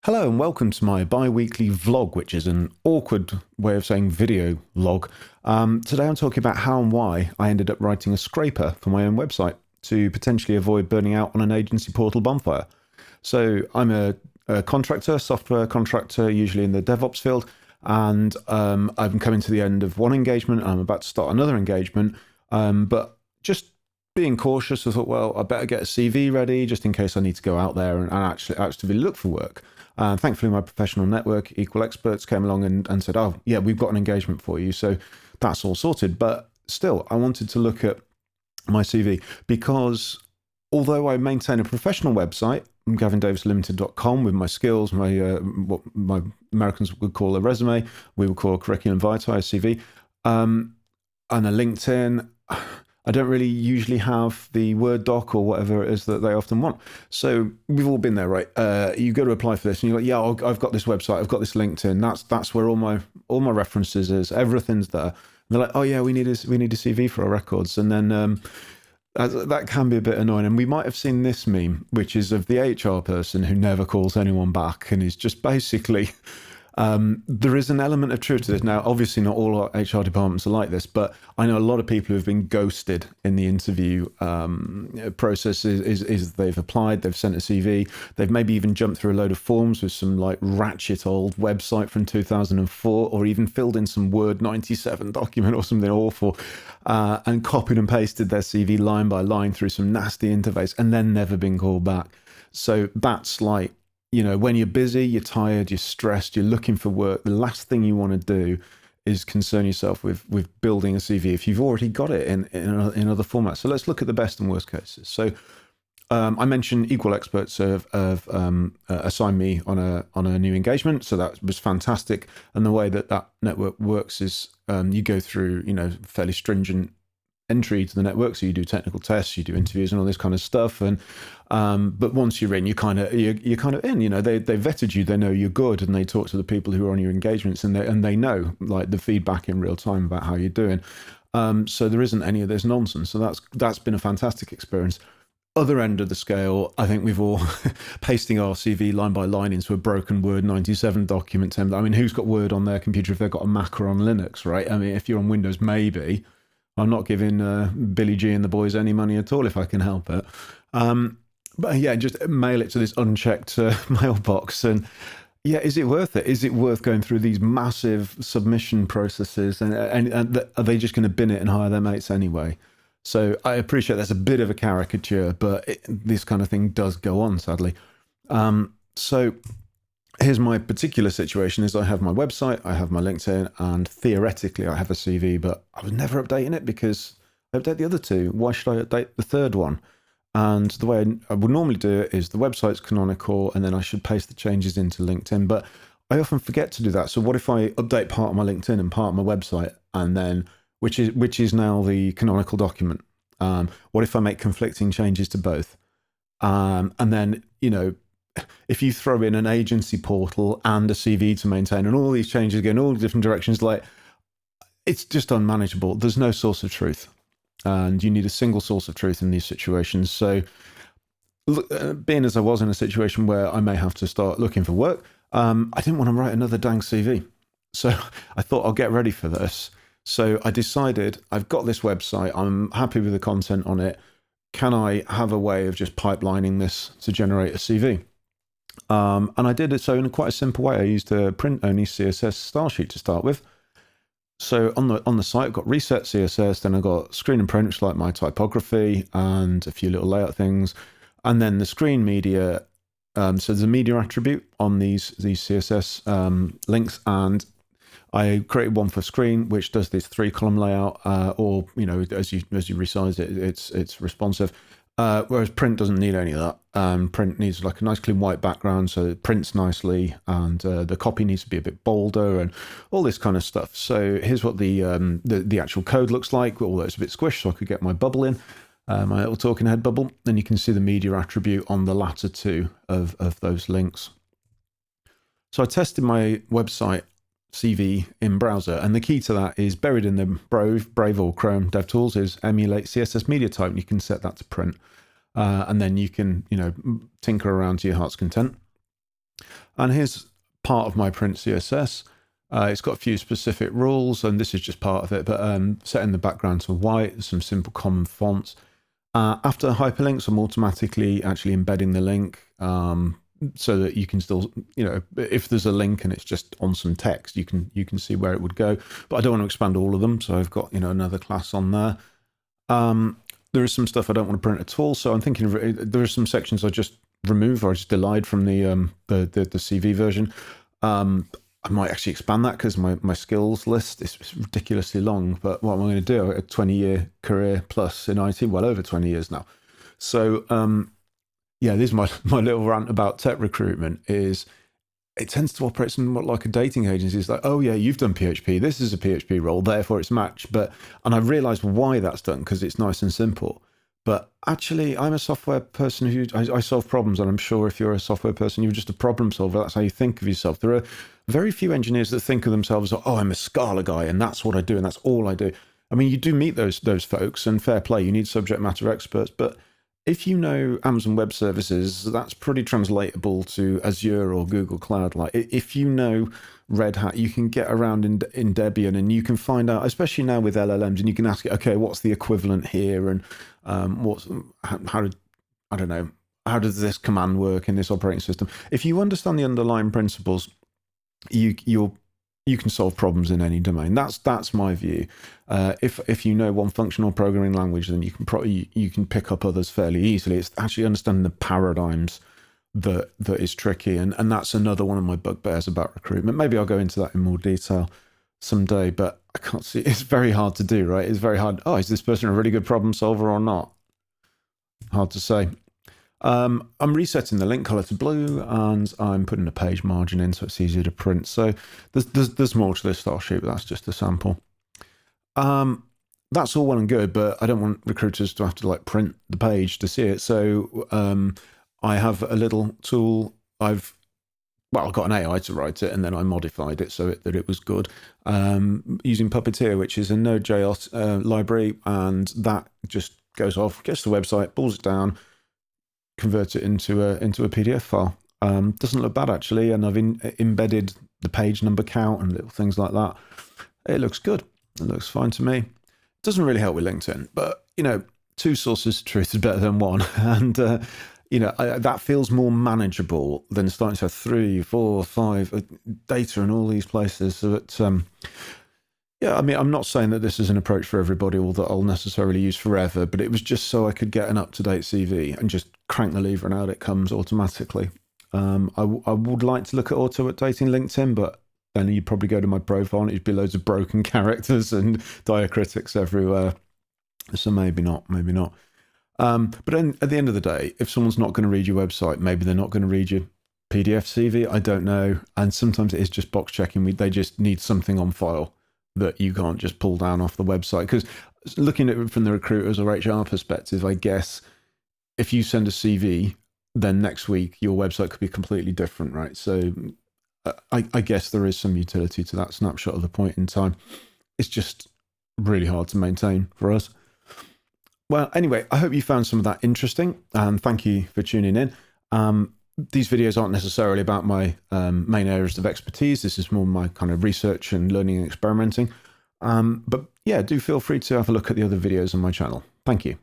Hello and welcome to my bi-weekly vlog, which is an awkward way of saying video log. Today I'm talking about how and why I ended up writing a scraper for my own website to potentially avoid burning out on an agency portal bonfire. So I'm a contractor, software contractor, usually in the DevOps field, and I'm coming to the end of one engagement and I'm about to start another engagement, but just being cautious, I thought, well, I better get a CV ready just in case I need to go out there and actually look for work. Thankfully, my professional network, Equal Experts, came along and said, oh, yeah, we've got an engagement for you. So that's all sorted. But still, I wanted to look at my CV because although I maintain a professional website, gavindavislimited.com, with my skills, what my Americans would call a resume, we would call a curriculum vitae, a CV, and a LinkedIn, I don't really usually have the Word doc or whatever it is that they often want. So we've all been there, right? You go to apply for this and you're like, yeah, I've got this website, I've got this LinkedIn. That's where all my references is. Everything's there. And they're like, oh yeah, we need a CV for our records. And then that can be a bit annoying. And we might have seen this meme, which is of the HR person who never calls anyone back and is just basically... there is an element of truth to this. Now, obviously, not all our HR departments are like this, but I know a lot of people who have been ghosted in the interview process. Is they've applied, they've sent a CV, they've maybe even jumped through a load of forms with some like ratchet old website from 2004, or even filled in some Word 97 document or something awful, and copied and pasted their CV line by line through some nasty interface, and then never been called back. So that's like, you know, when you're busy, you're tired, you're stressed, you're looking for work, the last thing you want to do is concern yourself with building a CV if you've already got it in other formats. So let's look at the best and worst cases. So I mentioned Equal Experts have assigned me on a new engagement, so that was fantastic. And the way that network works is you go through, you know, fairly stringent entry to the network, so you do technical tests, you do interviews and all this kind of stuff, and but once you're in, you're kind of in. You know, they vetted you, they know you're good, and they talk to the people who are on your engagements, and they know like the feedback in real time about how you're doing. So there isn't any of this nonsense. So that's been a fantastic experience. Other end of the scale, I think we've all pasting our CV line by line into a broken Word 97 document template. I mean, who's got Word on their computer if they've got a Mac or on Linux, right? I mean, if you're on Windows, maybe. I'm not giving Billy G and the boys any money at all if I can help it. But yeah, just mail it to this unchecked mailbox. And yeah, is it worth it? Is it worth going through these massive submission processes? And are they just going to bin it and hire their mates anyway? So I appreciate that's a bit of a caricature, but this kind of thing does go on, sadly. So here's my particular situation is I have my website, I have my LinkedIn, and theoretically I have a CV, but I was never updating it because I update the other two. Why should I update the third one? And the way I would normally do it is the website's canonical, and then I should paste the changes into LinkedIn, but I often forget to do that. So what if I update part of my LinkedIn and part of my website, and then which is now the canonical document? What if I make conflicting changes to both? And then, you know, if you throw in an agency portal and a CV to maintain and all these changes go in all different directions, like it's just unmanageable. There's no source of truth, and you need a single source of truth in these situations. So being as I was in a situation where I may have to start looking for work, I didn't want to write another dang CV. So I thought I'll get ready for this. So I decided I've got this website, I'm happy with the content on it. Can I have a way of just pipelining this to generate a CV? And I did it so in quite a simple way. I used a print-only CSS style sheet to start with. So on the site, I've got reset CSS, then I've got screen and print, which is like my typography, and a few little layout things. And then the screen media, so there's a media attribute on these CSS links, and I created one for screen, which does this 3-column layout, or, you know, as you resize it, it's responsive. Whereas print doesn't need any of that. Print needs like a nice clean white background, so it prints nicely, and the copy needs to be a bit bolder and all this kind of stuff. So here's what the actual code looks like, although it's a bit squished, so I could get my bubble in, my little talking head bubble. Then you can see the media attribute on the latter two of those links. So I tested my website CV in browser, and the key to that is buried in the Brave or Chrome DevTools is emulate CSS media type, and you can set that to print, and then you can, you know, tinker around to your heart's content. And here's part of my print CSS. It's got a few specific rules, and this is just part of it, but setting the background to white, some simple common fonts. After hyperlinks, I'm automatically actually embedding the link so that you can still, if there's a link and it's just on some text, you can see where it would go. But I don't want to expand all of them, so I've got another class on there. There is some stuff I don't want to print at all, so I'm thinking there are some sections I just remove or I just delete from the CV version. I might actually expand that because my skills list is ridiculously long. But what am I going to do? A 20-year career plus in IT, well over 20 years now. So yeah, this is my little rant about tech recruitment. Is it tends to operate somewhat like a dating agency. It's like, oh yeah, you've done PHP. This is a PHP role, therefore it's matched. And I realised why that's done because it's nice and simple. But actually, I'm a software person who I solve problems, and I'm sure if you're a software person, you're just a problem solver. That's how you think of yourself. There are very few engineers that think of themselves as, oh, I'm a Scala guy, and that's what I do, and that's all I do. I mean, you do meet those folks, and fair play. You need subject matter experts, but if you know Amazon Web Services, that's pretty translatable to Azure or Google Cloud. Like, if you know Red Hat, you can get around in Debian, and you can find out, especially now with LLMs, and you can ask it, okay, what's the equivalent here, and how does this command work in this operating system? If you understand the underlying principles, you can solve problems in any domain. That's my view. If you know one functional programming language, then you can pick up others fairly easily. It's actually understanding the paradigms that is tricky, and that's another one of my bugbears about recruitment. Maybe I'll go into that in more detail someday, but I can't see. It's very hard to do, right? It's very hard. Oh, is this person a really good problem solver or not? Hard to say. I'm resetting the link color to blue, and I'm putting a page margin in so it's easier to print. So there's more to this style sheet, but that's just a sample. That's all well and good, but I don't want recruiters to have to print the page to see it. So I have a little tool. I've got an AI to write it, and then I modified it so that it was good using Puppeteer, which is a Node.js library, and that just goes off, gets to the website, pulls it down, converts it into a PDF file. Doesn't look bad actually, and I've embedded the page number count and little things like that. It looks good. It looks fine to me. It doesn't really help with LinkedIn, but two sources of truth is better than one, and that feels more manageable than starting to have 3, 4, 5 data in all these places. So it's yeah, I mean, I'm not saying that this is an approach for everybody or that I'll necessarily use forever, but it was just so I could get an up-to-date CV and just crank the lever and out it comes automatically. I would like to look at auto-updating LinkedIn, but then you'd probably go to my profile and it'd be loads of broken characters and diacritics everywhere. So maybe not. But then at the end of the day, if someone's not going to read your website, maybe they're not going to read your PDF CV. I don't know. And sometimes it is just box checking. They just need something on file that you can't just pull down off the website. Because looking at it from the recruiters or HR perspective, I guess if you send a CV, then next week your website could be completely different, right? So I guess there is some utility to that snapshot of the point in time. It's just really hard to maintain for us. Well, anyway, I hope you found some of that interesting, and thank you for tuning in. These videos aren't necessarily about my main areas of expertise. This is more my kind of research and learning and experimenting. But yeah, do feel free to have a look at the other videos on my channel. Thank you.